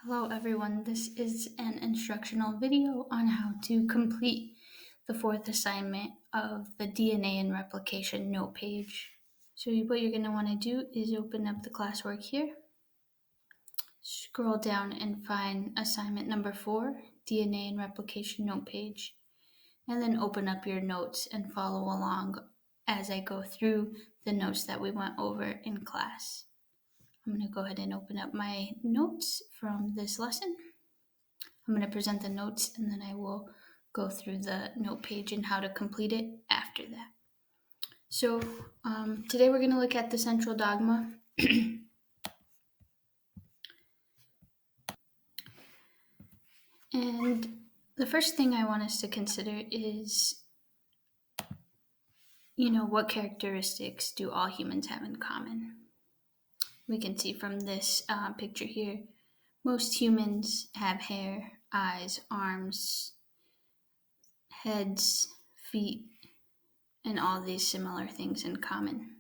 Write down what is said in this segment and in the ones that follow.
Hello everyone, this is an instructional video on how to complete the fourth assignment of the DNA and replication note page. So what you're going to want to do is open up the classwork here, scroll down and find assignment number 4, DNA and replication note page, and then open up your notes and follow along as I go through the notes that we went over in class. I'm going to go ahead and open up my notes from this lesson. I'm going to present the notes and then I will go through the note page and how to complete it after that. So today we're going to look at the central dogma. And the first thing I want us to consider is, what characteristics do all humans have in common? We can see from this picture here, most humans have hair, eyes, arms, heads, feet, and all these similar things in common.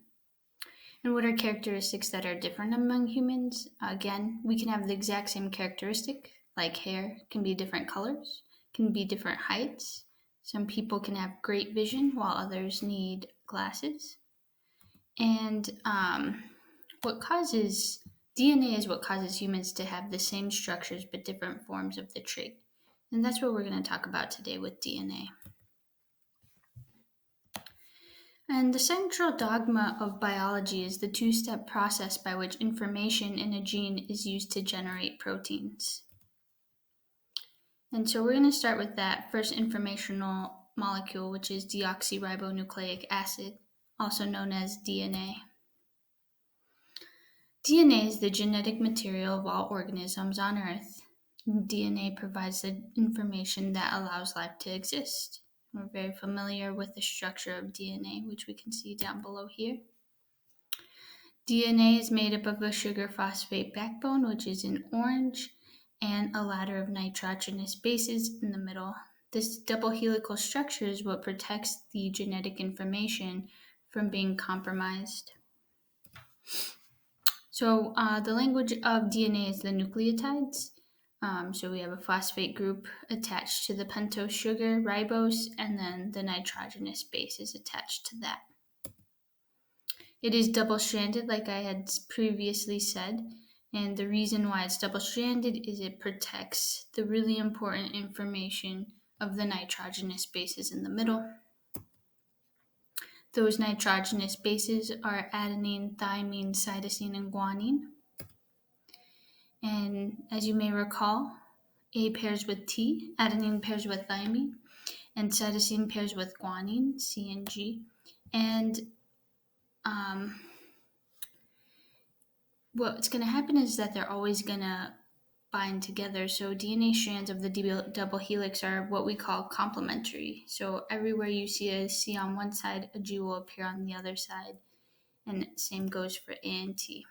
And what are characteristics that are different among humans? Again, we can have the exact same characteristic, like hair can be different colors, can be different heights. Some people can have great vision while others need glasses. And what causes DNA is what causes humans to have the same structures but different forms of the trait. And that's what we're going to talk about today with DNA. And the central dogma of biology is the two-step process by which information in a gene is used to generate proteins. And so we're going to start with that first informational molecule, which is deoxyribonucleic acid, also known as DNA. DNA is the genetic material of all organisms on Earth. DNA provides the information that allows life to exist. We're very familiar with the structure of DNA, which we can see down below here. DNA is made up of a sugar phosphate backbone, which is in orange, and a ladder of nitrogenous bases in the middle. This double helical structure is what protects the genetic information from being compromised. So the language of DNA is the nucleotides. So we have a phosphate group attached to the pentose sugar, ribose, and then the nitrogenous base is attached to that. It is double-stranded, like I had previously said, and the reason why it's double-stranded is it protects the really important information of the nitrogenous bases in the middle. Those nitrogenous bases are adenine, thymine, cytosine, and guanine. And as you may recall, A pairs with T, adenine pairs with thymine, and cytosine pairs with guanine, C and G. And what's going to happen is that they're always going to bind together. So DNA strands of the double helix are what we call complementary. So everywhere you see a C on one side, a G will appear on the other side. And same goes for A and T.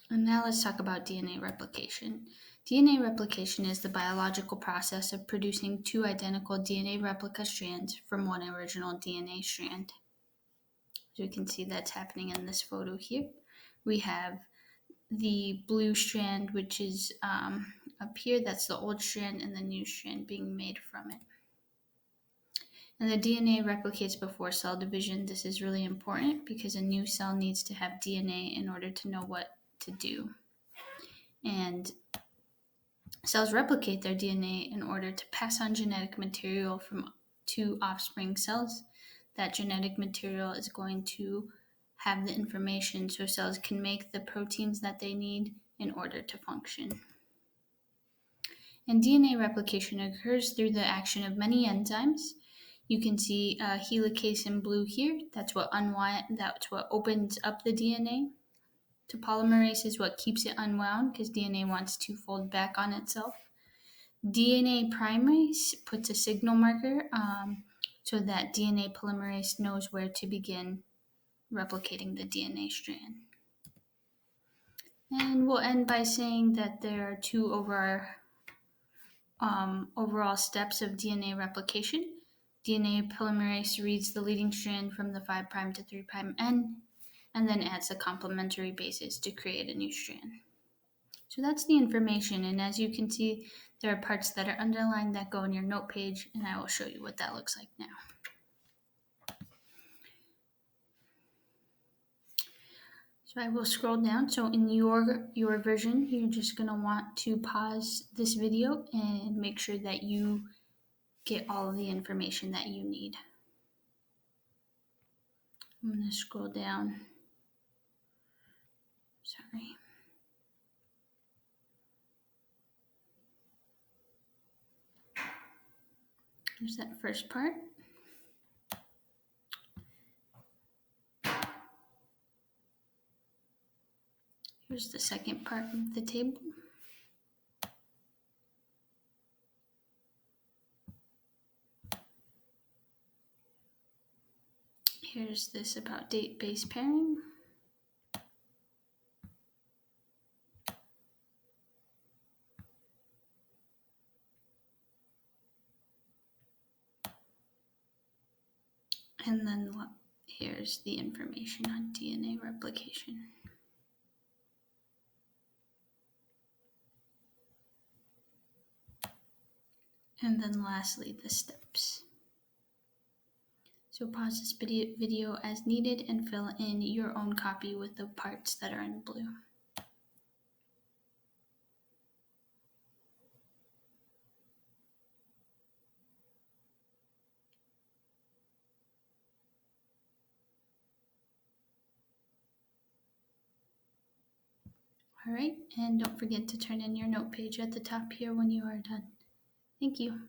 And now let's talk about DNA replication. DNA replication is the biological process of producing two identical DNA replica strands from one original DNA strand. As you can see, that's happening in this photo here. We have the blue strand, which is up here, that's the old strand, and the new strand being made from it. And the DNA replicates before cell division. This is really important because a new cell needs to have DNA in order to know what to do. And cells replicate their DNA in order to pass on genetic material from two offspring cells. That genetic material is going to have the information so cells can make the proteins that they need in order to function. And DNA replication occurs through the action of many enzymes. You can see helicase in blue here. That's what opens up the DNA. To polymerase is what keeps it unwound because DNA wants to fold back on itself. DNA primase puts a signal marker so that DNA polymerase knows where to begin replicating the DNA strand. And we'll end by saying that there are two overall steps of DNA replication. DNA polymerase reads the leading strand from the 5' to 3' end and then adds the complementary bases to create a new strand. So that's the information, and as you can see, there are parts that are underlined that go in your note page, and I will show you what that looks like now. So I will scroll down. So in your version, you're just going to want to pause this video and make sure that you get all of the information that you need. I'm going to scroll down. Sorry. Here's that first part. Here's the second part of the table. Here's this about date-based pairing. And then here's the information on DNA replication. And then lastly, the steps. So pause this video as needed and fill in your own copy with the parts that are in blue. All right, and don't forget to turn in your note page at the top here when you are done. Thank you.